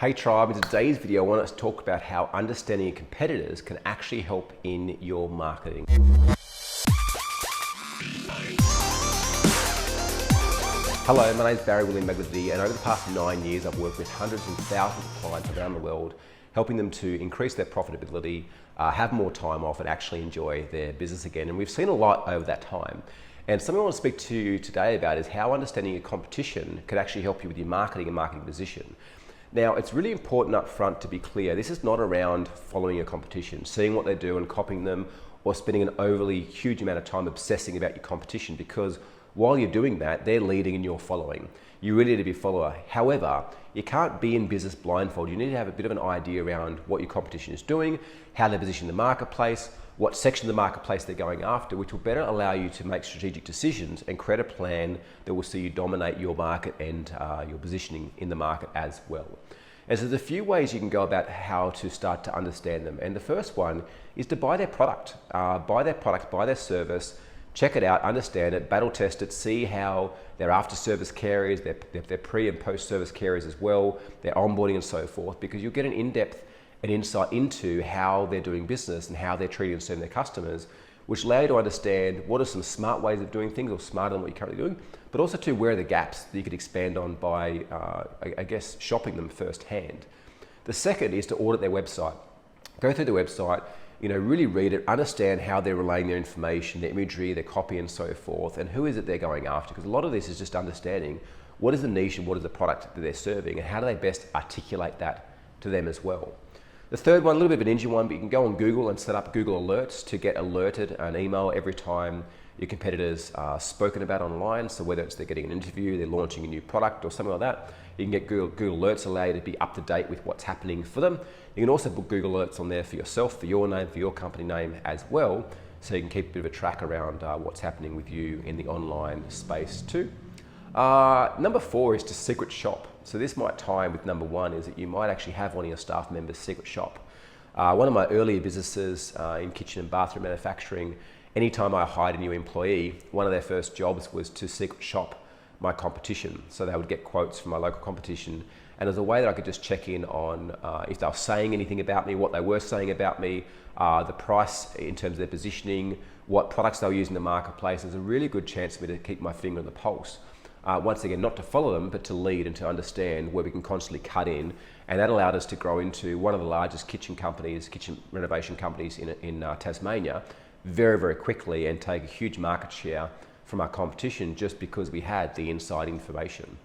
Hey Tribe, in today's video I want to talk about how understanding your competitors can actually help in your marketing. Hello, my name is Barry William Magletti, and over the past 9 years I've worked with hundreds and thousands of clients around the world, helping them to increase their profitability, have more time off and actually enjoy their business again. And we've seen a lot over that time. And something I want to speak to you today about is how understanding your competition could actually help you with your marketing and marketing position. Now, it's really important up front to be clear, this is not around following your competition, seeing what they do and copying them, or spending an overly huge amount of time obsessing about your competition, because while you're doing that, they're leading and you're following. You really need to be a follower. However, you can't be in business blindfold. You need to have a bit of an idea around what your competition is doing, how they're positioned in the marketplace, what section of the marketplace they're going after, which will better allow you to make strategic decisions and create a plan that will see you dominate your market and your positioning in the market as well. And so there's a few ways you can go about how to start to understand them. And the first one is to buy their product, buy their service, check it out, understand it, battle test it, see how their after service care is, their pre and post service care is as well, their onboarding and so forth, because you'll get an in-depth and insight into how they're doing business and how they're treating and serving their customers, which allow you to understand what are some smart ways of doing things or smarter than what you're currently doing, but also to where are the gaps that you could expand on by, I guess, shopping them firsthand. The second is to audit their website. Go through the website, really read it, understand how they're relaying their information, their imagery, their copy and so forth, and who is it they're going after, because a lot of this is just understanding what is the niche and what is the product that they're serving and how do they best articulate that to them as well. The third one, a little bit of an ninja one, but you can go on Google and set up Google Alerts to get alerted an email every time your competitors are spoken about online. So whether it's they're getting an interview, they're launching a new product or something like that, you can get Google Alerts allow you to be up to date with what's happening for them. You can also book Google Alerts on there for yourself, for your name, for your company name as well, so you can keep a bit of a track around what's happening with you in the online space too. Number 4 is to secret shop. So this might tie in with number 1, is that you might actually have one of your staff members secret shop. One of my earlier businesses in kitchen and bathroom manufacturing, anytime I hired a new employee, one of their first jobs was to secret shop my competition. So they would get quotes from my local competition, and as a way that I could just check in on if they were saying anything about me, what they were saying about me, the price in terms of their positioning, what products they were using in the marketplace. There's a really good chance for me to keep my finger on the pulse. Once again, not to follow them, but to lead and to understand where we can constantly cut in. And that allowed us to grow into one of the largest kitchen renovation companies in Tasmania very, very quickly, and take a huge market share from our competition just because we had the inside information.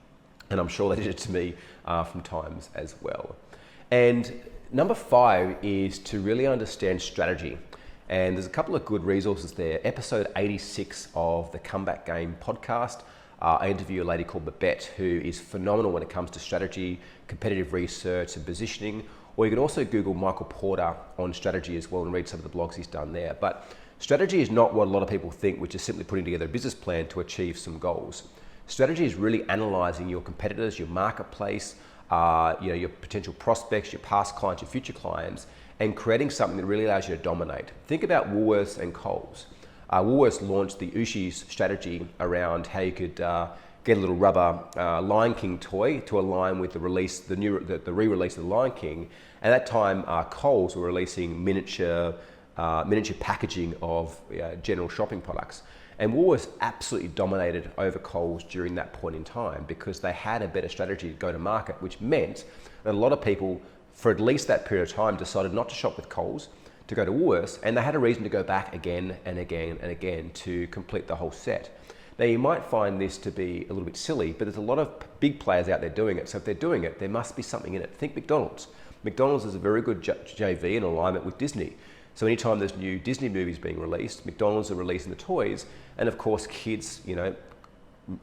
And I'm sure they did it to me from times as well. And number 5 is to really understand strategy. And there's a couple of good resources there. Episode 86 of the Comeback Game podcast. I interview a lady called Babette, who is phenomenal when it comes to strategy, competitive research and positioning. Or you can also Google Michael Porter on strategy as well and read some of the blogs he's done there. But strategy is not what a lot of people think, which is simply putting together a business plan to achieve some goals. Strategy is really analyzing your competitors, your marketplace, your potential prospects, your past clients, your future clients, and creating something that really allows you to dominate. Think about Woolworths and Coles. Woolworths launched the Ooshies strategy around how you could get a little rubber Lion King toy to align with the re-release of the Lion King. At that time, Coles were releasing miniature packaging of general shopping products. And Woolworths absolutely dominated over Coles during that point in time because they had a better strategy to go to market, which meant that a lot of people, for at least that period of time, decided not to shop with Coles, to go to Woolworths, and they had a reason to go back again and again and again to complete the whole set. Now you might find this to be a little bit silly, but there's a lot of big players out there doing it. So if they're doing it, there must be something in it. Think McDonald's. McDonald's is a very good JV in alignment with Disney. So anytime there's new Disney movies being released, McDonald's are releasing the toys, and of course kids,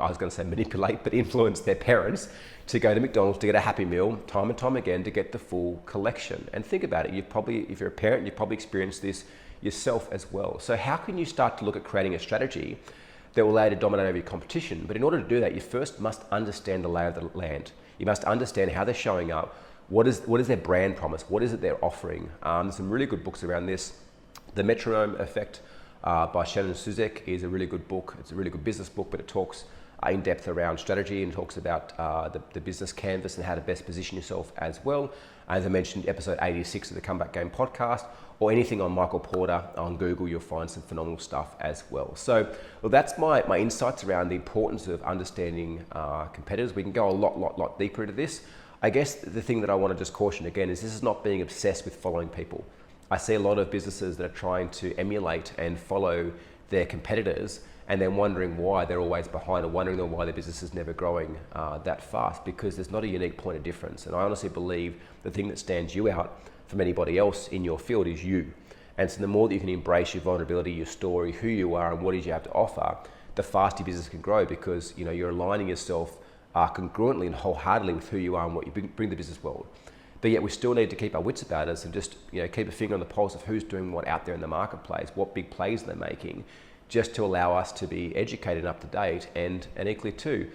I was going to say manipulate, but influence their parents to go to McDonald's to get a Happy Meal time and time again to get the full collection. And think about it, if you're a parent, you've probably experienced this yourself as well. So how can you start to look at creating a strategy that will allow you to dominate over your competition? But in order to do that, you first must understand the lay of the land. You must understand how they're showing up. What is their brand promise? What is it they're offering? There's some really good books around this. The Metronome Effect by Shannon Suzek is a really good book. It's a really good business book, but it talks in depth around strategy and talks about the business canvas and how to best position yourself as well. As I mentioned, episode 86 of the Comeback Game podcast, or anything on Michael Porter on Google, you'll find some phenomenal stuff as well. So, well, that's my insights around the importance of understanding competitors. We can go a lot deeper into this. I guess the thing that I want to just caution again is this is not being obsessed with following people. I see a lot of businesses that are trying to emulate and follow their competitors and then wondering why they're always behind, or wondering why their business is never growing that fast, because there's not a unique point of difference. And I honestly believe the thing that stands you out from anybody else in your field is you. And so the more that you can embrace your vulnerability, your story, who you are and what it is you have to offer, the faster your business can grow, because you're aligning yourself congruently and wholeheartedly with who you are and what you bring to the business world. But yet we still need to keep our wits about us and just keep a finger on the pulse of who's doing what out there in the marketplace, what big plays they're making, just to allow us to be educated and up to date, and equally too,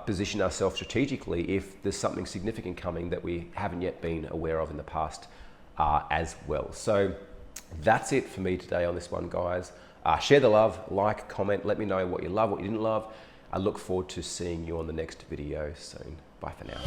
position ourselves strategically if there's something significant coming that we haven't yet been aware of in the past as well. So that's it for me today on this one, guys. Share the love, like, comment, let me know what you love, what you didn't love. I look forward to seeing you on the next video soon. Bye for now.